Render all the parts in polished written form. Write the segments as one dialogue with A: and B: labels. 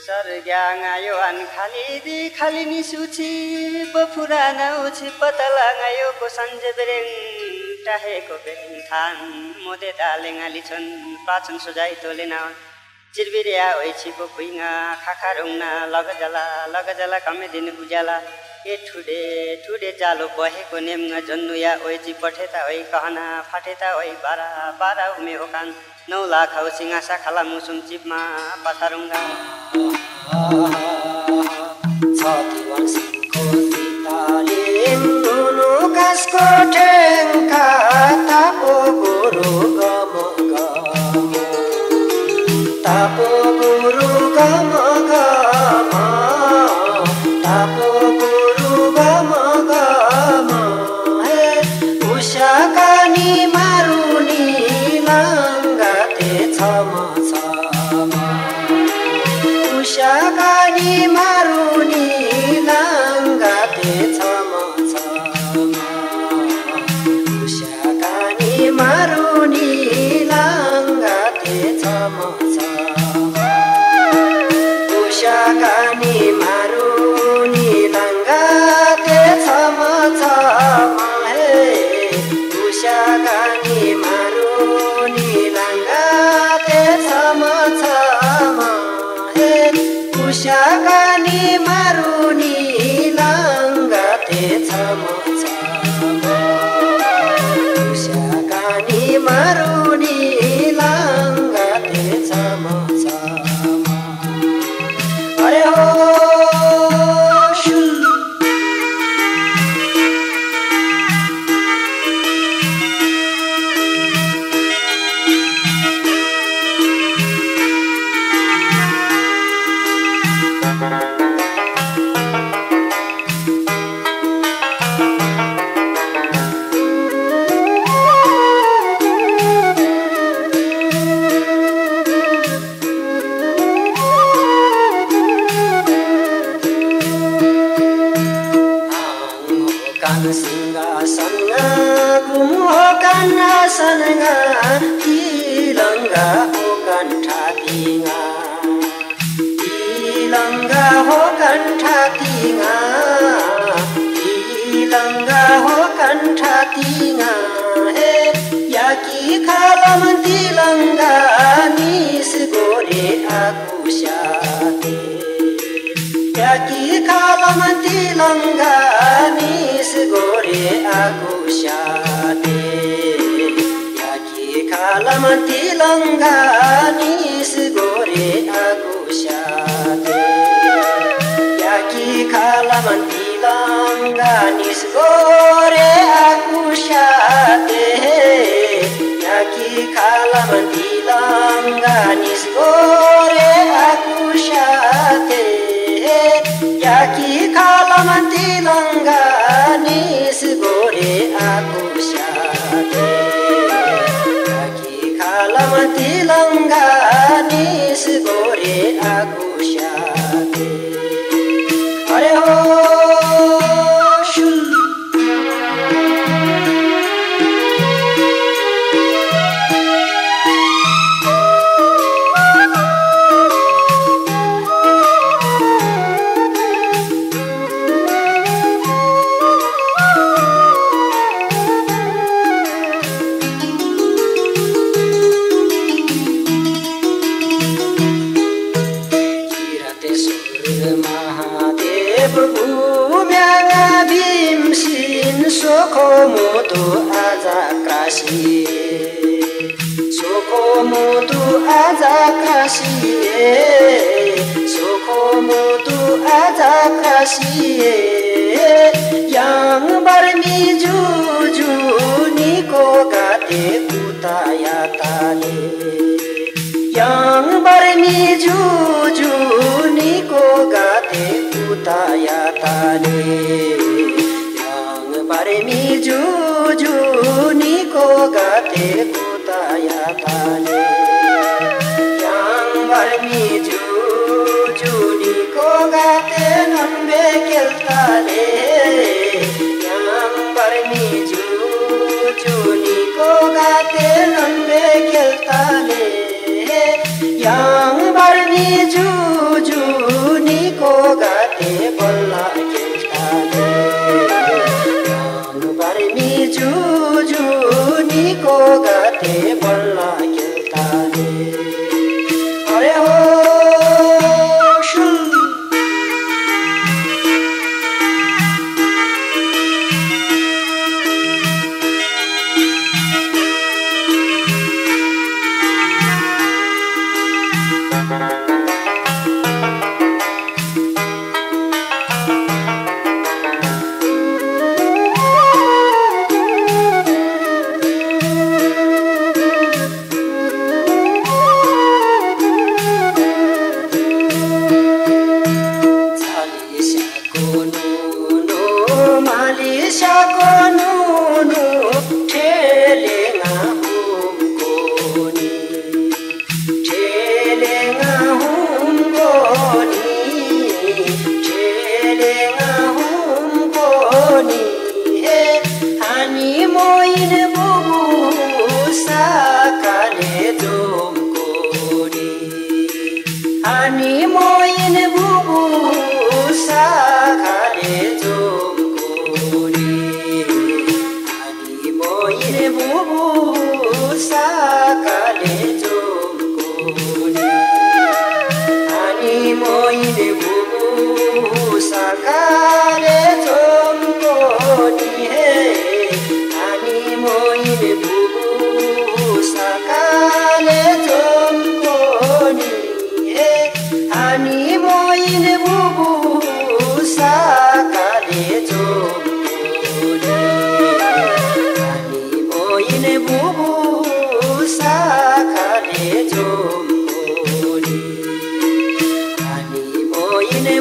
A: Sarganga yo an khali di khali ni suci bafurana uci patalanga yo ko sanje bereng tahe ko bereng than mode daleng alichon pachon sojai tolena chirbiria oi chipo puinga khakharungna lagajala kame din ujala ए ठुडे जालो बहेको नेमगा जन्नुया ओइची पठेता ओइ कहना फाटेता ओइ बारा उमे Okan 9 lakh औ सिंगासा खाला मुसुम चिपमा पाथारुंगा
B: छाती वासिको तिताले नुनु कासको ठेंका तापो गुरु गम तापो गुरु गम तापो उषाकानी मारुनी लंगाते छमा छमा उषाकानी मारुनी लंगाते छमा छमा उषाकानी मारुनी लंगाते छमा छमा उषाकानी मारुनी लंगाते छमा छमा उषाकानी मारुनी लंगाते छमा छमा उषाकानी मारुनी लंगाते छमा छमा उषाकानी मारुनी लंगाते छमा छमा अरे हो सिंहासनगा गुमो कान्हासनगा तिलंगा हो कंठातिंगा तिलंगा हो कंठातिंगा तिलंगा हो कंठातिंगा हे याकी खालम तिलंगा निस गोरे आकुशाते याकी खालम तिलंगा निस गोरे आकुशाते याकी खालम तिलंगा निस गोरे आकुशाते याकी खालम तिलंगा निस गोरे आकुशाते याकी खालम तिलंगा निस गोरे आकुशाते याकी खालम तिलंगा निस गोरे आकुशाते याकी खालम तिलंगा निस गोरे आकुशाते अरे हो Sokomoto aja krasi Sokomoto aja krasi yang barmi juju niko gate kutaya tale yang barmi juju niko gate kutaya tale barmi juju niko gate kutaya tale yang barmi juju niko gate nambe keltale yang barmi juju niko gate nambe keltale yang barmi juju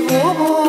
B: बुबु